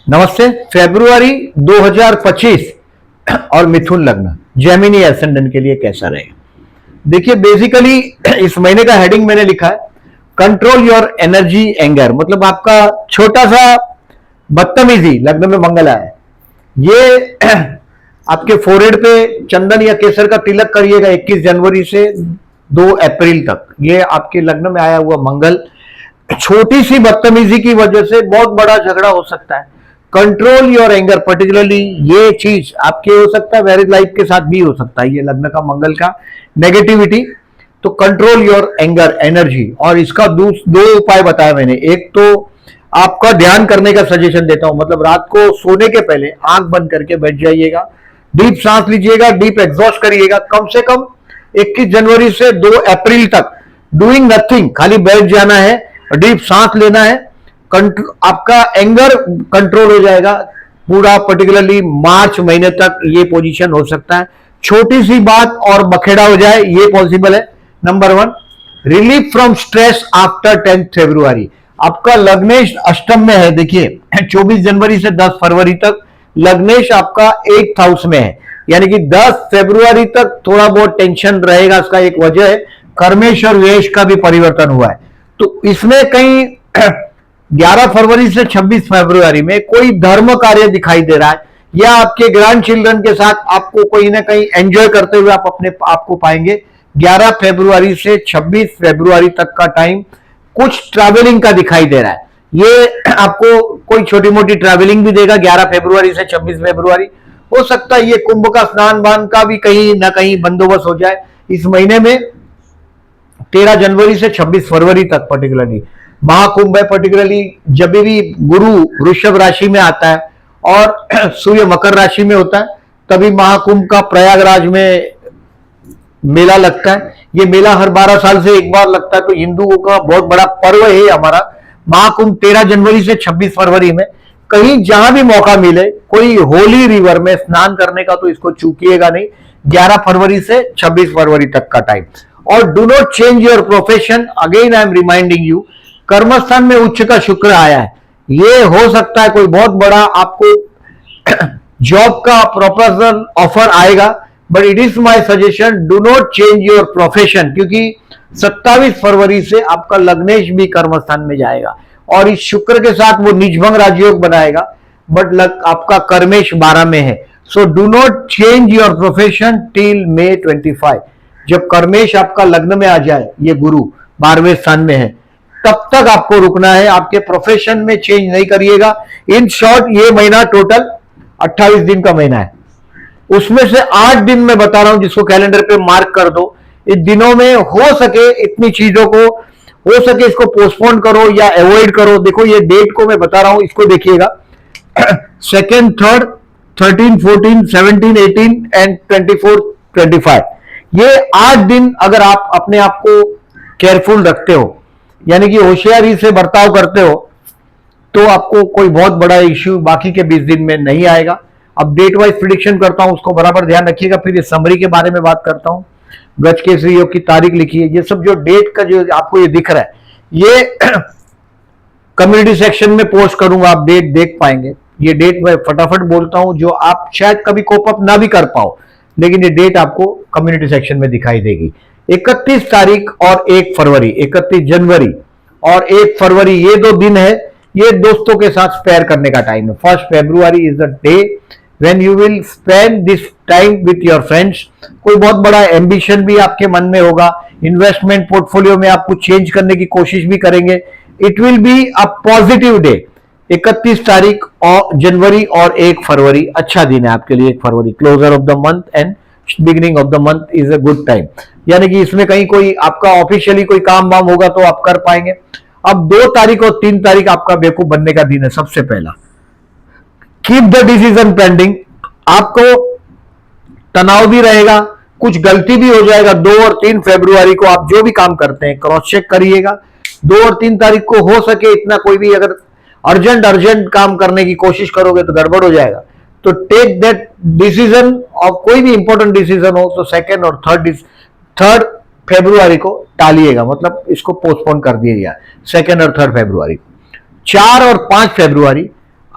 नमस्ते। फरवरी 2025 और मिथुन लग्न जेमिनी एसेंडेंट के लिए कैसा रहेगा? देखिए, बेसिकली इस महीने का हेडिंग मैंने लिखा है कंट्रोल योर एनर्जी एंगर। मतलब आपका छोटा सा बदतमीजी, लग्न में मंगल आया है, ये आपके फोरहेड पे चंदन या केसर का तिलक करिएगा 21 जनवरी से 2 अप्रैल तक। ये आपके लग्न में आया हुआ मंगल छोटी सी बदतमीजी की वजह से बहुत बड़ा झगड़ा हो सकता है। कंट्रोल योर एंगर, पर्टिकुलरली ये चीज आपके हो सकता है, मैरिज लाइफ के साथ भी हो सकता है। ये लग्न का मंगल का नेगेटिविटी, तो कंट्रोल योर एंगर एनर्जी। और इसका दो उपाय बताया मैंने। एक तो आपका ध्यान करने का सजेशन देता हूं, मतलब रात को सोने के पहले आंख बंद करके बैठ जाइएगा, डीप सांस लीजिएगा, डीप एग्जॉस्ट करिएगा कम से कम 21 जनवरी से 2 अप्रैल तक। डूइंग नथिंग, खाली बैठ जाना है, डीप सांस लेना है, आपका एंगर कंट्रोल हो जाएगा पूरा। पर्टिकुलरली मार्च महीने तक ये पोजीशन हो सकता है। छोटी सी बात और बखेड़ा हो जाए, ये पॉसिबल है। Number 1, relief from stress after 10 फरवरी। आपका लग्नेश अष्टम में है। देखिए 24 जनवरी से 10 फरवरी तक लग्नेश आपका 8th हाउस में है, यानी कि 10 फरवरी तक थोड़ा बहुत टेंशन रहेगा। इसका एक वजह है कर्मेश और व्येश का भी परिवर्तन हुआ है, तो इसमें कहीं 11 फरवरी से 26 फरवरी में कोई धर्म कार्य दिखाई दे रहा है, या आपके ग्रैंड चिल्ड्रन के साथ आपको कोई ना कहीं एंजॉय करते हुए आप अपने आप को पाएंगे। 11 फरवरी से 26 फरवरी तक का टाइम कुछ ट्रैवलिंग का दिखाई दे रहा है। ये आपको कोई छोटी मोटी ट्रैवलिंग भी देगा 11 फरवरी से 26 फरवरी। हो सकता है ये कुंभ का स्नान बान का भी कहीं ना कहीं बंदोबस्त हो जाए इस महीने में। 13 जनवरी से 26 फरवरी तक पर्टिकुलरली महाकुंभ है। पर्टिकुलरली जब भी गुरु वृषभ राशि में आता है और सूर्य मकर राशि में होता है, तभी महाकुंभ का प्रयागराज में मेला लगता है। ये मेला हर 12 साल से एक बार लगता है, तो हिंदुओं का बहुत बड़ा पर्व है हमारा महाकुंभ। 13 जनवरी से 26 फरवरी में कहीं जहां भी मौका मिले कोई होली रिवर में स्नान करने का, तो इसको चूकिएगा नहीं। 11 फरवरी से 26 फरवरी तक का टाइम। और do not change your profession, again I am reminding you. कर्मस्थान में उच्च का शुक्र आया है, ये हो सकता है कोई बहुत बड़ा आपको जॉब का प्रपोजल ऑफर आएगा, but it is my suggestion do not change your profession, क्योंकि 27 फरवरी से आपका लग्नेश भी कर्मस्थान में जाएगा और इस शुक्र के साथ वो निजभंग राजयोग बनाएगा, बट आपका कर्मेश 12 में है। So do not change your profession till May 25। जब कर्मेश आपका लग्न में आ जाए, ये गुरु 12वें स्थान में है, तब तक आपको रुकना है। आपके प्रोफेशन में चेंज नहीं करिएगा। इन शॉर्ट ये महीना टोटल 28 दिन का महीना है, उसमें से 8 दिन मैं बता रहा हूं जिसको कैलेंडर पे मार्क कर दो। इन दिनों में हो सके इतनी चीजों को हो सके इसको पोस्टपोन करो या अवॉइड करो। देखो ये डेट को मैं बता रहा हूं, इसको देखिएगा 2nd, 3rd, 13, 14, 17, 18 एंड 24, 25। ये 8 दिन अगर आप अपने आप को केयरफुल रखते हो, यानी कि होशियारी से बर्ताव करते हो, तो आपको कोई बहुत बड़ा इश्यू बाकी के 20 दिन में नहीं आएगा। अब डेट वाइज प्रिडिक्शन करता हूं, उसको बराबर ध्यान रखिएगा। फिर इस समरी के बारे में बात करता हूं। गज केसरी योग की तारीख लिखिए। ये सब जो डेट का जो आपको ये दिख रहा है, ये कम्युनिटी सेक्शन में पोस्ट करूंगा, आप डेट देख पाएंगे। ये डेट मैं फटाफट बोलता हूं जो आप शायद कभी कोप अप ना भी कर पाओ, लेकिन ये डेट आपको कम्युनिटी सेक्शन में दिखाई देगी। 31 तारीख और 1 फरवरी, 31 जनवरी और 1 फरवरी, ये 2 दिन है, ये दोस्तों के साथ स्पेयर करने का टाइम है। 1 February is the day when you will spend this time with your friends. कोई बहुत बड़ा एम्बिशन भी आपके मन में होगा, इन्वेस्टमेंट पोर्टफोलियो में आप कुछ चेंज करने की कोशिश भी करेंगे। It will be a positive day. 31 तारीख और जनवरी और 1 फरवरी अच्छा दिन है आपके लिए। 1 February closure of the month and beginning of the month is a good time, यानी कि इसमें कहीं कोई आपका ऑफिशियली कोई काम वाम होगा तो आप कर पाएंगे। अब 2 तारीख और 3 तारीख आपका बेवकूफ बनने का दिन है। सबसे पहला, कीप द डिसीजन पेंडिंग। आपको तनाव भी रहेगा, कुछ गलती भी हो जाएगा। 2 और 3 फरवरी को आप जो भी काम करते हैं क्रॉस चेक करिएगा। 2 और 3 तारीख को हो सके इतना कोई भी अगर अर्जेंट काम करने की कोशिश करोगे तो गड़बड़ हो जाएगा। तो टेक दैट डिसीजन, और कोई भी इंपॉर्टेंट डिसीजन हो तो 2nd और 3rd फरवरी को टालिएगा, मतलब इसको पोस्टपोन कर दिया 2nd और 3rd फरवरी। 4 और 5 फरवरी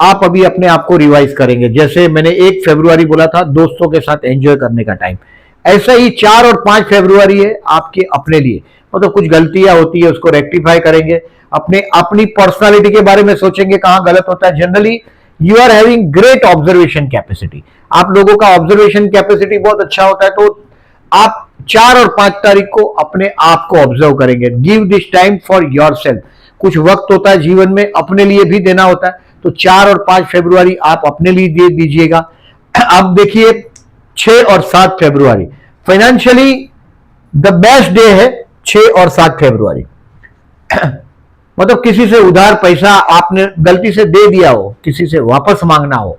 आप अभी अपने आप को रिवाइज करेंगे। जैसे मैंने 1 फरवरी बोला था दोस्तों के साथ एंजॉय करने का टाइम, ऐसा ही 4 और 5 फरवरी है आपके अपने लिए, मतलब कुछ गलतियां होती है उसको रेक्टिफाई करेंगे, अपनी पर्सनालिटी के बारे में सोचेंगे कहां गलत होता है। Generally you are having great observation capacity, आप लोगों का ऑब्जर्वेशन कैपेसिटी बहुत अच्छा होता है, तो आप 4 और 5 तारीख को अपने आप को ऑब्जर्व करेंगे। Give this time for your self, कुछ वक्त होता है जीवन में अपने लिए भी देना होता है, तो 4 और 5 फरवरी आप अपने लिए दे दीजिएगा। अब देखिए 6 और 7 फरवरी फाइनेंशियली द बेस्ट डे है। 6 और 7 फरवरी मतलब किसी से उधार पैसा आपने गलती से दे दिया हो, किसी से वापस मांगना हो,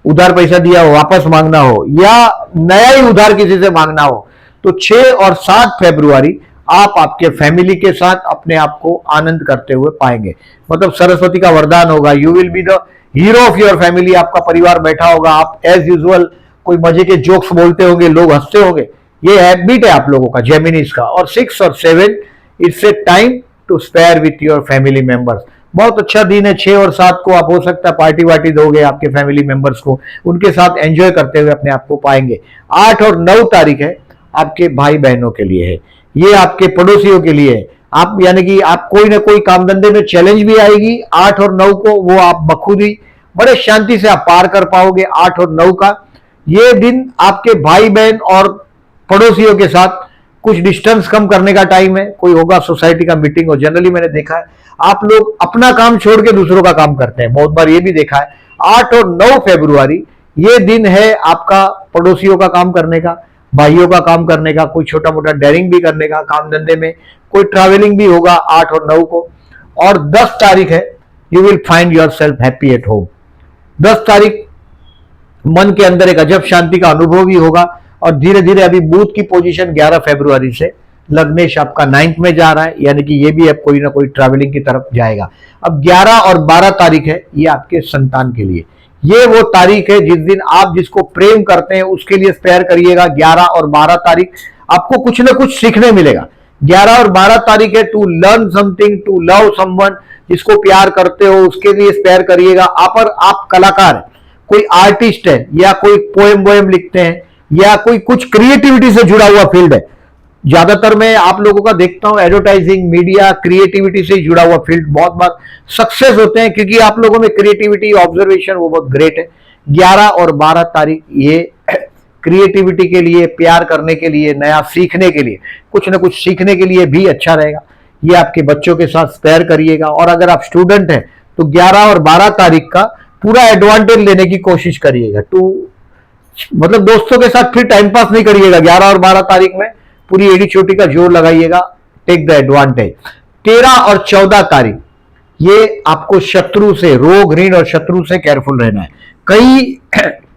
उधार पैसा दिया हो वापस मांगना हो, या नया ही उधार किसी से मांगना हो, तो 6 और 7 फरवरी आप आपके फैमिली के साथ अपने आप को आनंद करते हुए पाएंगे। मतलब सरस्वती का वरदान होगा, you will be the hero of your family. आपका परिवार बैठा होगा, आप एज यूजुअल कोई मजे के जोक्स बोलते होंगे, लोग हंसते होंगे, ये हैबिट है आप लोगों का जेमिनीज का। और 6 और 7 it's a time to spare with your family members. बहुत अच्छा दिन है। 6 और 7 को आप हो सकता है पार्टी वार्टी दोगे आपके फैमिली मेंबर्स को, उनके साथ एंजॉय करते हुए अपने आप को पाएंगे। 8 और 9 तारीख है आपके भाई बहनों के लिए है, ये आपके पड़ोसियों के लिए है। आप यानी कि आप कोई ना कोई काम धंधे में चैलेंज भी आएगी 8 और 9 को, वो आप बखूबी बड़े शांति से आप पार कर पाओगे। 8 और 9 का ये दिन आपके भाई बहन और पड़ोसियों के साथ कुछ डिस्टेंस कम करने का टाइम है। कोई होगा सोसाइटी का मीटिंग हो, जनरली मैंने देखा है आप लोग अपना काम छोड़ के दूसरों का काम करते हैं, बहुत बार ये भी देखा है। 8 और 9 फरवरी ये दिन है आपका पड़ोसियों का काम करने का, भाइयों का काम करने का, कोई छोटा मोटा डेयरिंग भी करने का, काम धंधे में कोई ट्रैवलिंग भी होगा 8 और 9 को। और 10 तारीख है you will find your self happy at home. 10 तारीख मन के अंदर एक अजब शांति का अनुभव भी होगा। और धीरे धीरे अभी बुध की पोजीशन 11 फरवरी से लग्नेश आपका 9th में जा रहा है, यानी कि ये भी अब कोई ना कोई ट्रैवलिंग की तरफ जाएगा। अब 11 और 12 तारीख है ये आपके संतान के लिए, ये वो तारीख है जिस दिन आप जिसको प्रेम करते हैं उसके लिए स्पेयर करिएगा। 11 और 12 तारीख आपको कुछ ना कुछ सीखने मिलेगा। 11 और 12 तारीख है to learn something, to love someone, जिसको प्यार करते हो उसके लिए स्पेयर करिएगा। आप कलाकार है, कोई आर्टिस्ट है, या कोई पोएम वोएम लिखते हैं, या कोई कुछ क्रिएटिविटी से जुड़ा हुआ फील्ड है। ज्यादातर मैं आप लोगों का देखता हूं एडवर्टाइजिंग, मीडिया, क्रिएटिविटी से जुड़ा हुआ फील्ड बहुत बार सक्सेस होते हैं, क्योंकि आप लोगों में क्रिएटिविटी, ऑब्जर्वेशन वो बहुत ग्रेट है। 11 और 12 तारीख ये क्रिएटिविटी के लिए, प्यार करने के लिए, नया सीखने के लिए, कुछ ना कुछ सीखने के लिए भी अच्छा रहेगा। ये आपके बच्चों के साथ स्पेयर करिएगा। और अगर आप स्टूडेंट हैं तो 11 और 12 तारीख का पूरा एडवांटेज लेने की कोशिश करिएगा। मतलब दोस्तों के साथ फिर टाइम पास नहीं करिएगा। 11 और 12 तारीख में पूरी एडी चोटी का जोर लगाइएगा, टेक द एडवांटेज। 13 और 14 तारीख ये आपको शत्रु से, रोग, ऋण और शत्रु से केयरफुल रहना है। कई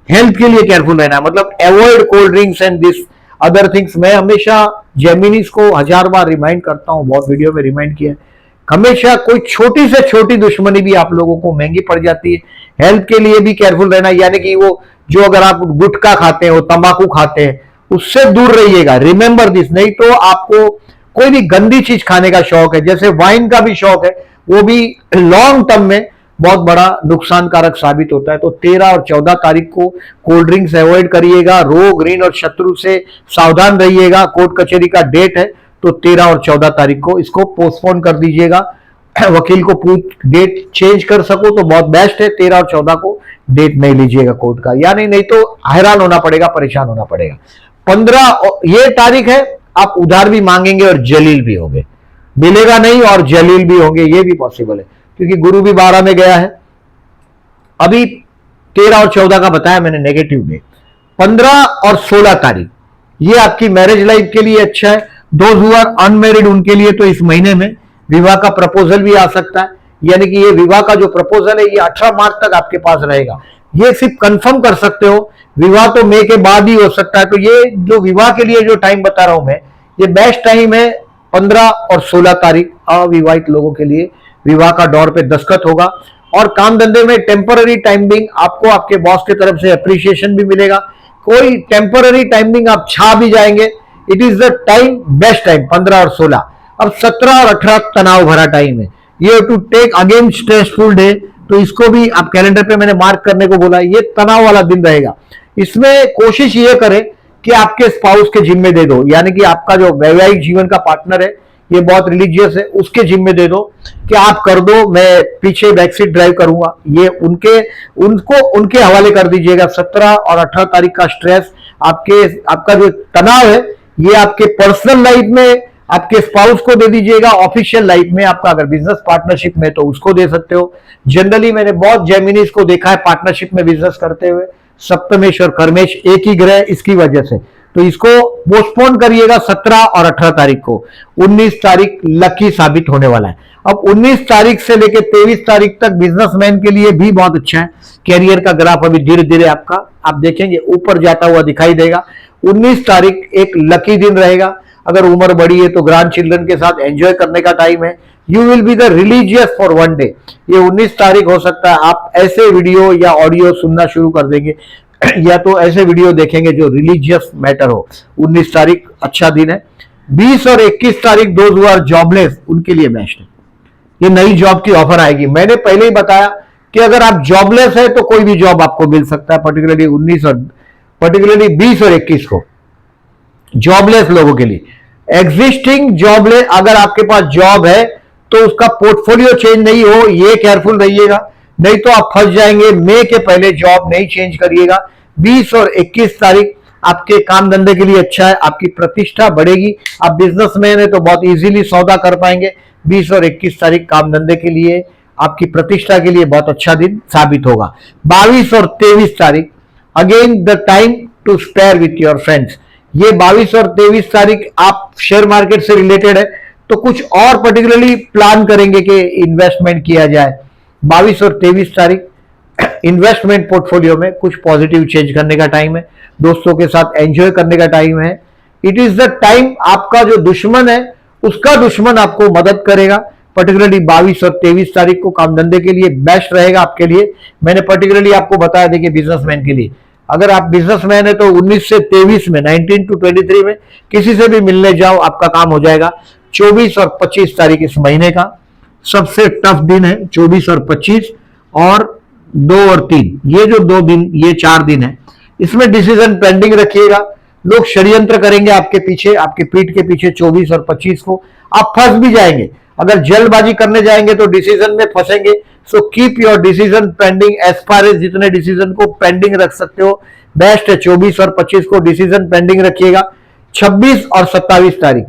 हेल्थ के लिए केयरफुल रहना है, मतलब avoid cold drinks and this other things. मैं हमेशा जेमिनीज को 1000 बार रिमाइंड करता हूं, बहुत वीडियो में रिमाइंड किया है। हमेशा कोई छोटी से छोटी दुश्मनी भी आप लोगों को महंगी पड़ जाती है। हेल्थ के लिए भी केयरफुल रहना, यानी कि वो जो अगर आप गुटखा खाते हैं, तंबाकू खाते हैं, उससे दूर रहिएगा। रिमेंबर दिस, नहीं तो आपको कोई भी गंदी चीज खाने का शौक है, जैसे वाइन का भी शौक है, वो भी लॉन्ग टर्म में बहुत बड़ा नुकसानकारक साबित होता है। तो 13 और 14 तारीख को कोल्ड ड्रिंक्स अवॉइड करिएगा, रोग, ऋण और शत्रु से सावधान रहिएगा। कोर्ट कचहरी का डेट है तो 13 और 14 तारीख को, इसको पोस्टपोन कर दीजिएगा। वकील को पूछ डेट चेंज कर सको तो बहुत बेस्ट है। 13 और 14 को डेट नहीं लीजिएगा कोर्ट का, यानी नहीं तो हैरान होना पड़ेगा, परेशान होना पड़ेगा। 15 ये तारीख है आप उधार भी मांगेंगे और जलील भी होंगे, मिलेगा नहीं और जलील भी होंगे, ये भी पॉसिबल है क्योंकि गुरु भी 12 में गया है। अभी 13 और 14 का बताया मैंने नेगेटिव में। 15 और 16 तारीख ये आपकी मैरिज लाइफ के लिए अच्छा है। दोज हु आर अनमैरिड उनके लिए तो इस महीने में विवाह का प्रपोजल भी आ सकता है, यानी कि ये विवाह का जो प्रपोजल है ये 18 मार्च तक आपके पास रहेगा। ये सिर्फ कंफर्म कर सकते हो, विवाह तो मई के बाद ही हो सकता है। तो ये जो विवाह के लिए जो टाइम बता रहा हूं मैं, ये बेस्ट टाइम है 15 और 16 तारीख। अविवाहित लोगों के लिए विवाह का दौर पे दस्तखत होगा। और काम धंधे में टेम्पररी टाइमिंग, आपको आपके बॉस की तरफ से अप्रिशिएशन भी मिलेगा। कोई टेम्पररी टाइमिंग आप छा भी जाएंगे। It is the time, best time 15 और 16। अब 17 और 18 तनाव भरा टाइम है। You have to take again stressful day तो इसको भी आप कैलेंडर पे मैंने मार्क करने को बोला। ये तनाव वाला दिन रहेगा। इसमें कोशिश ये करें कि आपके स्पाउस के जिम्मे दे दो, यानी कि आपका जो वैवाहिक जीवन का पार्टनर है ये बहुत रिलीजियस है, उसके जिम्मे दे दो कि आप कर दो, मैं पीछे बैक सीट ड्राइव करूंगा। ये उनके हवाले कर दीजिएगा। 17 और 18 तारीख का स्ट्रेस आपका जो तनाव है ये आपके पर्सनल लाइफ में आपके स्पाउस को दे दीजिएगा। ऑफिशियल लाइफ में आपका अगर बिजनेस पार्टनरशिप में तो उसको दे सकते हो। जनरली मैंने बहुत जेमिनीज को देखा है पार्टनरशिप में बिजनेस करते हुए, सप्तमेश और कर्मेश एक ही ग्रह, इसकी वजह से तो इसको पोस्टपोन करिएगा 17 और 18 तारीख को। 19 तारीख लकी साबित होने वाला है। अब 19 तारीख से लेकर 23 तारीख तक बिजनेसमैन के लिए भी बहुत अच्छा है। कैरियर का ग्राफ अभी धीरे धीरे आपका आप देखेंगे ऊपर जाता हुआ दिखाई देगा। 19 तारीख एक लकी दिन रहेगा। अगर उम्र बड़ी है तो ग्रैंड चिल्ड्रन के साथ एंजॉय करने का टाइम है। You will be the religious for one day. ये 19 तारीख हो सकता है आप ऐसे वीडियो या ऑडियो सुनना शुरू कर देंगे या तो ऐसे वीडियो देखेंगे जो रिलीजियस मैटर हो। 19 तारीख अच्छा दिन है। 20 और 21 तारीख दोज हु आर जॉबलेस उनके लिए बेस्ट है। ये नई जॉब की ऑफर आएगी। मैंने पहले ही बताया कि अगर आप जॉबलेस है तो कोई भी जॉब आपको मिल सकता है, पर्टिकुलरली 20 और 21 को जॉबलेस लोगों के लिए। एग्जिस्टिंग जॉबलेस, अगर आपके पास जॉब है तो उसका पोर्टफोलियो चेंज नहीं हो, ये केयरफुल रहिएगा, नहीं तो आप फंस जाएंगे। मई के पहले जॉब नहीं चेंज करिएगा। 20 और 21 तारीख आपके काम धंधे के लिए अच्छा है, आपकी प्रतिष्ठा बढ़ेगी। आप बिजनेसमैन है तो बहुत इजीली सौदा कर पाएंगे। 20 और 21 तारीख काम धंधे के लिए आपकी प्रतिष्ठा के लिए बहुत अच्छा दिन साबित होगा। 22 और 23 तारीख again the time to spare with your friends. ये 22 और 23 तारीख आप शेयर मार्केट से रिलेटेड है तो कुछ और पर्टिकुलरली प्लान करेंगे कि इन्वेस्टमेंट किया जाए। 22 और 23 तारीख इन्वेस्टमेंट पोर्टफोलियो में कुछ पॉजिटिव चेंज करने का टाइम है, दोस्तों के साथ एंजॉय करने का टाइम है। इट इज द टाइम आपका जो दुश्मन है उसका दुश्मन आपको मदद करेगा। पर्टिकुलरली 22 और 23 तारीख को काम धंधे के लिए बेस्ट रहेगा आपके लिए। मैंने पर्टिकुलरली आपको बताया, देखिए बिजनेसमैन के लिए अगर आप बिजनेसमैन है तो 19 से 23 में 19 to 23 में किसी से भी मिलने जाओ, आपका काम हो जाएगा। 24 और 25 तारीख इस महीने का सबसे टफ दिन है। 24 और 25 और 2 और 3, ये जो 2 दिन, ये 4 दिन है, इसमें डिसीजन पेंडिंग रखिएगा। लोग षड्यंत्र करेंगे आपके पीछे, आपके पीठ के पीछे। 24 और 25 को आप फंस भी जाएंगे। अगर जल्दबाजी करने जाएंगे तो डिसीजन में फंसेंगे। So keep your decision pending as far as जितने डिसीजन को पेंडिंग रख सकते हो बेस्ट है। 24 और 25 को डिसीजन पेंडिंग रखिएगा। 26 और 27 तारीख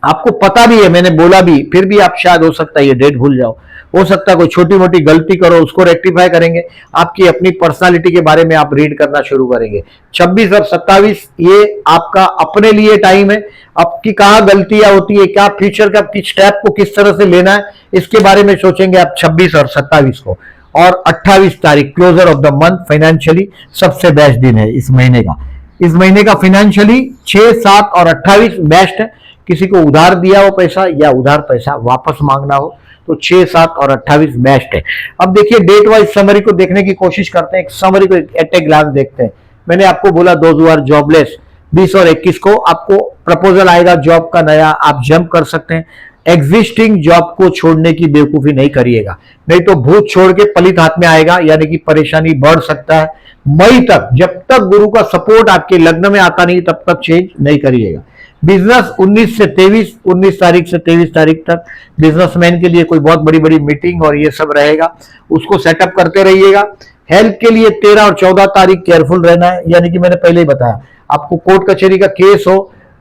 आपको पता भी है, मैंने बोला भी, फिर भी आप शायद हो सकता है ये डेट भूल जाओ। हो सकता है कोई छोटी मोटी गलती करो, उसको रेक्टिफाई करेंगे। आपकी अपनी पर्सनालिटी के बारे में आप रीड करना शुरू करेंगे। 26 और 27 ये आपका अपने लिए टाइम है। आपकी कहाँ गलतियां होती है, क्या फ्यूचर का किस स्टेप को किस तरह से लेना है, इसके बारे में सोचेंगे आप 26 और 27 को। और 28 तारीख closure of the month, financially सबसे बेस्ट दिन है इस महीने का। इस महीने का फाइनेंशियली 6, 7 और 28 बेस्ट है। किसी को उधार दिया हो पैसा या उधार पैसा वापस मांगना हो तो 6, 7 और 28 बेस्ट है। अब देखिए डेट वाइज समरी को देखने की कोशिश करते हैं। एक समरी को एट ए ग्लांस देखते हैं। मैंने आपको बोला दोज हु आर जॉबलेस, 20 और 21 को आपको प्रपोजल आएगा जॉब का नया, आप जंप कर सकते हैं। एग्जिस्टिंग जॉब को छोड़ने की बेवकूफी नहीं करिएगा, नहीं तो भूत छोड़ के पलित हाथ में आएगा, यानी कि परेशानी बढ़ सकता है। मई तक जब तक गुरु का सपोर्ट आपके लग्न में आता नहीं तब तक चेंज नहीं करिएगा। बिजनेस 19 से 23, 19 तारीख से 23 तारीख तक बिजनेसमैन के लिए कोई बहुत बड़ी बड़ी मीटिंग और ये सब रहेगा, उसको सेटअप करते रहिएगा। हेल्थ के लिए 13 और 14 तारीख केयरफुल रहना है, यानी कि मैंने पहले ही बताया आपको कोर्ट कचहरी का केस हो,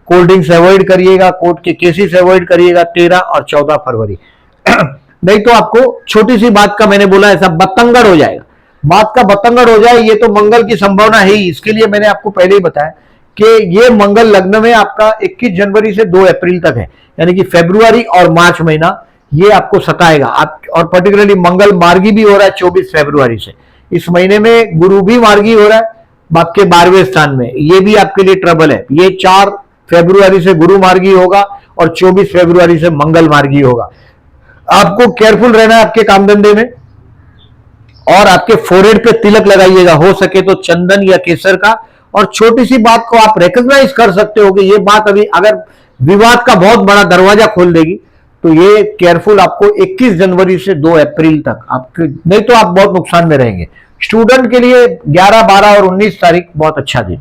कोल्ड ड्रिंक्स अवॉइड करिएगा, कोर्ट के केसेस अवॉइड करिएगा 13 और 14 फरवरी। नहीं तो आपको छोटी सी बात का मैंने बोला ऐसा बतंगड़ हो जाएगा, बात का बतंगड़ हो जाए, ये तो मंगल की संभावना है ही। इसके लिए मैंने आपको पहले ही बताया कि ये मंगल लग्न में आपका 21 जनवरी से 2 अप्रैल तक है, यानी कि फरवरी और मार्च महीना ये आपको सताएगा। आप और पर्टिकुलरली मंगल मार्गी भी हो रहा है 24 फरवरी से। इस महीने में गुरु भी मार्गी हो रहा है आपके 12वें स्थान में, ये भी आपके लिए ट्रबल है। ये 4 फरवरी से गुरु मार्गी होगा और 24 फरवरी से मंगल मार्गी होगा। आपको केयरफुल रहना है आपके काम धंधे में। और आपके फोरहेड पे तिलक लगाइएगा, हो सके तो चंदन या केसर का। और छोटी सी बात को आप रिकॉग्नाइज कर सकते हो कि ये बात अभी अगर विवाद का बहुत बड़ा दरवाजा खोल देगी तो ये केयरफुल आपको 21 जनवरी से 2 अप्रैल तक आपके, नहीं तो आप बहुत नुकसान में रहेंगे। स्टूडेंट के लिए 11, 12 और 19 तारीख बहुत अच्छा दिन।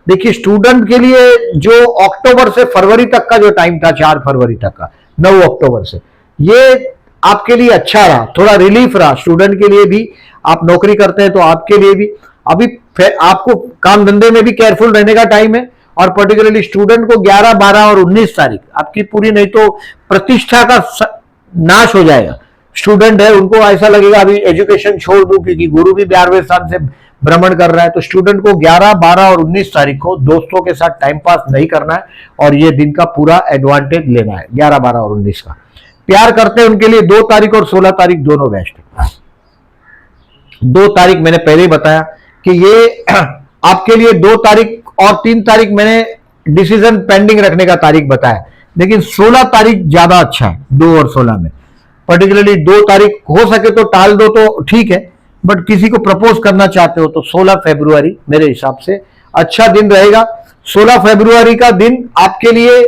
देखिए स्टूडेंट के लिए जो अक्टूबर से फरवरी तक का जो टाइम था, 4 फरवरी तक का 9 अक्टूबर से, ये आपके लिए अच्छा रहा, थोड़ा रिलीफ रहा स्टूडेंट के लिए भी। आप नौकरी करते हैं तो आपके लिए भी अभी आपको काम धंधे में भी केयरफुल रहने का टाइम है। और पर्टिकुलरली स्टूडेंट को 11, 12 और 19 तारीख आपकी पूरी नहीं तो प्रतिष्ठा का नाश हो जाएगा। स्टूडेंट है उनको ऐसा लगेगा अभी एजुकेशन छोड़ दूं, क्योंकि गुरु भी 12वें स्थान से भ्रमण कर रहा है। तो स्टूडेंट को 11, 12 और 19 तारीख को दोस्तों के साथ टाइम पास नहीं करना है और ये दिन का पूरा एडवांटेज लेना है 11, 12 और 19 का। प्यार करते हैं उनके लिए 2 तारीख और 16 तारीख दोनों बेस्ट है। 2 तारीख मैंने पहले ही बताया कि ये आपके लिए 2 तारीख और 3 तारीख मैंने डिसीजन पेंडिंग रखने का तारीख बताया, लेकिन 16 तारीख ज्यादा अच्छा है 2 और 16 में। पर्टिकुलरली 2 तारीख हो सके तो टाल दो तो ठीक है, बट किसी को प्रपोज करना चाहते हो तो 16 फरवरी मेरे हिसाब से अच्छा दिन रहेगा। 16 फरवरी का दिन आपके लिए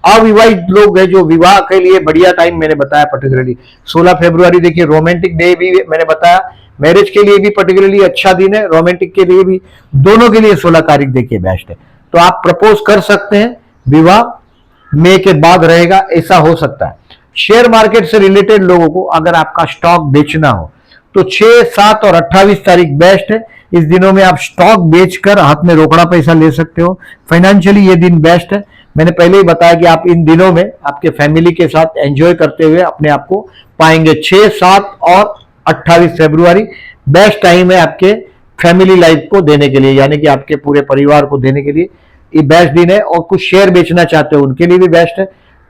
अविवाहित लोग हैं जो विवाह के लिए बढ़िया टाइम मैंने बताया। पर्टिकुलरली 16 फरवरी देखिए रोमांटिक डे भी मैंने बताया, मैरिज के लिए भी पर्टिकुलरली अच्छा दिन है, रोमांटिक के लिए भी, दोनों के लिए 16 तारीख देखिए बेस्ट है। तो आप प्रपोज कर सकते हैं, विवाह मई के बाद रहेगा, ऐसा हो सकता है। शेयर मार्केट से रिलेटेड लोगों को अगर आपका स्टॉक बेचना हो तो 6, 7 और 28 तारीख बेस्ट है। इस दिनों में आप स्टॉक बेचकर हाथ में रोकड़ा पैसा ले सकते हो। फाइनेंशियली ये दिन बेस्ट है। मैंने पहले ही बताया कि आप इन दिनों में आपके फैमिली के साथ एंजॉय करते हुए अपने आप को पाएंगे। 6, 7 और 28 फरवरी बेस्ट टाइम है आपके फैमिली लाइफ को देने के लिए, यानी कि आपके पूरे परिवार को देने के लिए ये बेस्ट दिन है। और कुछ शेयर बेचना चाहते हो उनके लिए भी बेस्ट है।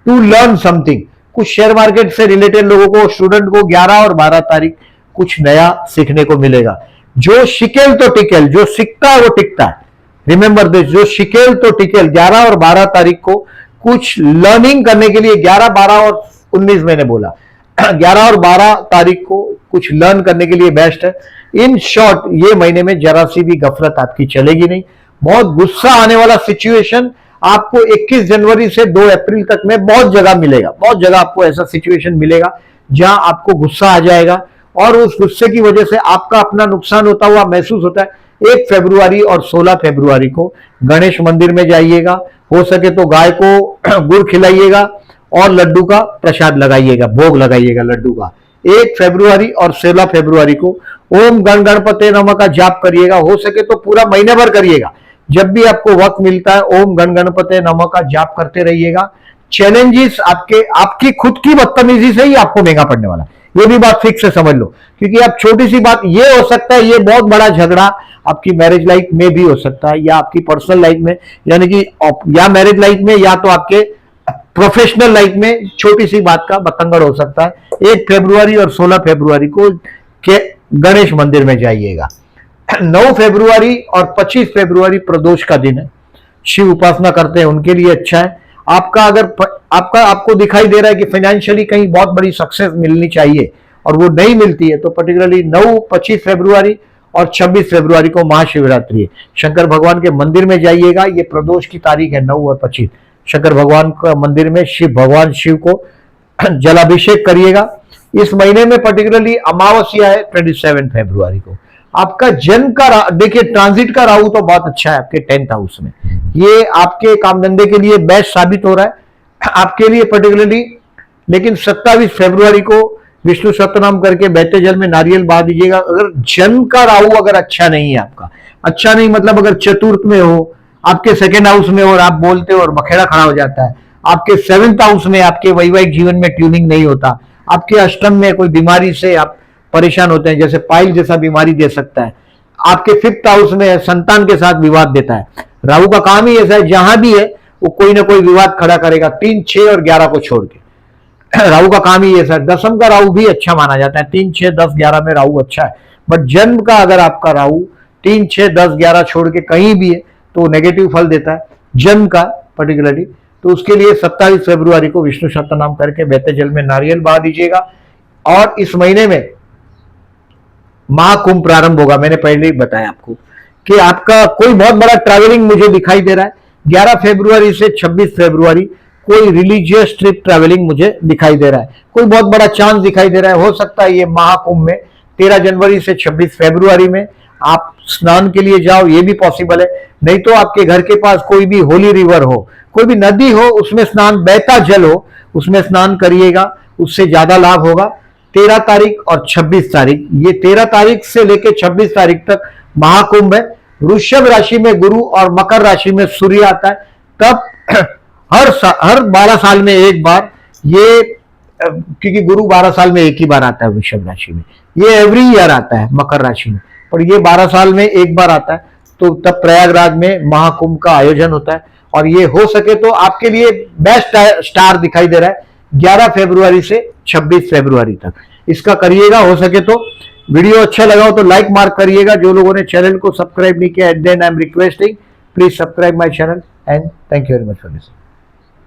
टू लर्न समथिंग, कुछ शेयर मार्केट से रिलेटेड लोगों को, स्टूडेंट को 11 और 12 तारीख कुछ नया सीखने को मिलेगा। जो शिकेल तो टिकेल, जो सीखता है वो टिकता है। रिमेंबर दिस, जो शिकेल तो टिकेल। 11 और 12 तारीख को कुछ लर्निंग करने के लिए, 11, 12 और 19 मैंने बोला, 11 और 12 तारीख को कुछ लर्न करने के लिए बेस्ट है। इन शॉर्ट ये महीने में जरा सी भी गफलत आपकी चलेगी नहीं। बहुत गुस्सा आने वाला सिचुएशन आपको 21 जनवरी से 2 अप्रैल तक में बहुत जगह मिलेगा। बहुत जगह आपको ऐसा सिचुएशन मिलेगा जहां आपको गुस्सा आ जाएगा और उस गुस्से की वजह से आपका अपना नुकसान होता हुआ महसूस होता है। 1 फरवरी और 16 फरवरी को गणेश मंदिर में जाइएगा, हो सके तो गाय को गुड़ खिलाइएगा और लड्डू का प्रसाद लगाइएगा, भोग लगाइएगा लड्डू का। 1 फरवरी और 16 फरवरी को ओम गण गणपते नमः का जाप करिएगा, हो सके तो पूरा महीने भर करिएगा। जब भी आपको वक्त मिलता है ओम गण गणपते नमः का जाप करते रहिएगा। चैलेंजेस आपकी खुद की बदतमीजी से ही आपको महंगा पड़ने वाला है, ये भी बात फिक्स से समझ लो। क्योंकि आप छोटी सी बात ये हो सकता है, ये बहुत बड़ा झगड़ा आपकी मैरिज लाइफ में भी हो सकता है, या आपकी पर्सनल लाइफ में, यानी कि या मैरिज लाइफ में या तो आपके प्रोफेशनल लाइफ में छोटी सी बात का बतंगड़ हो सकता है। 1 फरवरी और 16 फरवरी को के गणेश मंदिर में जाइएगा। 9 फरवरी और 25 फरवरी प्रदोष का दिन है, शिव उपासना करते हैं उनके लिए अच्छा है। आपका अगर आपको दिखाई दे रहा है कि फाइनेंशियली कहीं बहुत बड़ी सक्सेस मिलनी चाहिए और वो नहीं मिलती है, तो पर्टिकुलरली 9, 25 फरवरी और 26 फरवरी को महाशिवरात्रि है, शंकर भगवान के मंदिर में जाइएगा। ये प्रदोष की तारीख है 9 और 25। शंकर भगवान का मंदिर में भगवान शिव को जलाभिषेक करिएगा। इस महीने में पर्टिकुलरली अमावस्या है 27 फरवरी को। आपका जन्म का देखिए ट्रांजिट का राहु तो बहुत अच्छा है आपके 10th हाउस में, ये आपके काम धंधे के लिए बेस्ट साबित हो रहा है आपके लिए पर्टिकुलरली। लेकिन 27 फरवरी को विष्णु सतनाम करके बहते जल में नारियल बहा दीजिएगा। अगर जन्म का राहु अगर अच्छा नहीं है आपका, अच्छा नहीं मतलब अगर चतुर्थ में हो, आपके 2nd हाउस में और आप बोलते हो और बखेड़ा खड़ा हो जाता है, आपके 7th हाउस में आपके वैवाहिक जीवन में ट्यूनिंग नहीं होता, आपके अष्टम में कोई बीमारी से आप परेशान होते हैं, जैसे पाइल जैसा बीमारी दे सकता है, आपके 5th हाउस में संतान के साथ विवाद देता है। राहु का काम ही ऐसा है, जहां भी है वो कोई ना कोई विवाद खड़ा करेगा, 3, 6 और 11 को छोड़ के। राहु का काम ही ऐसा है। 10th का राहु भी अच्छा माना जाता है, 3, 6, 10, 11 में राहु अच्छा है। बट जन्म का अगर आपका राहु 3, 6, 10, 11 छोड़ के कहीं भी है तो नेगेटिव फल देता है जन्म का पर्टिकुलरली। तो उसके लिए 27 फरवरी को विष्णु सतनाम करके बहते जल में नारियल बहा दीजिएगा। और इस महीने में महाकुंभ प्रारंभ होगा, मैंने पहले ही बताया आपको कि आपका कोई बहुत बड़ा ट्रैवलिंग मुझे दिखाई दे रहा है। 11 फरवरी से 26 फरवरी कोई रिलीजियस ट्रिप ट्रैवलिंग मुझे दिखाई दे रहा है, कोई बहुत बड़ा चांस दिखाई दे रहा है। हो सकता है ये महाकुंभ में 13 जनवरी से 26 फरवरी में आप स्नान के लिए जाओ, ये भी पॉसिबल है। नहीं तो आपके घर के पास कोई भी होली रिवर हो, कोई भी नदी हो, उसमें स्नान, बहता जल हो, उसमें स्नान करिएगा, उससे ज्यादा लाभ होगा। 13 तारीख और 26 तारीख, ये 13 तारीख से लेकर 26 तारीख तक महाकुंभ है। वृषभ राशि में गुरु और मकर राशि में सूर्य आता है। तब हर 12 साल में एक बार ये, क्योंकि गुरु 12 साल में एक ही बार आता है वृषभ राशि में, ये एवरी ईयर आता है मकर राशि में, पर ये 12 साल में एक बार आता है। तो तब प्रयागराज में महाकुंभ का आयोजन होता है और ये हो सके तो आपके लिए बेस्ट स्टार दिखाई दे रहा है 11 फरवरी से 26 फरवरी तक। इसका करिएगा, हो सके तो। वीडियो अच्छा लगा हो तो लाइक मार्क करिएगा। जो लोगों ने चैनल को सब्सक्राइब नहीं किया, at the and I am requesting, please subscribe my channel and thank you very much for this.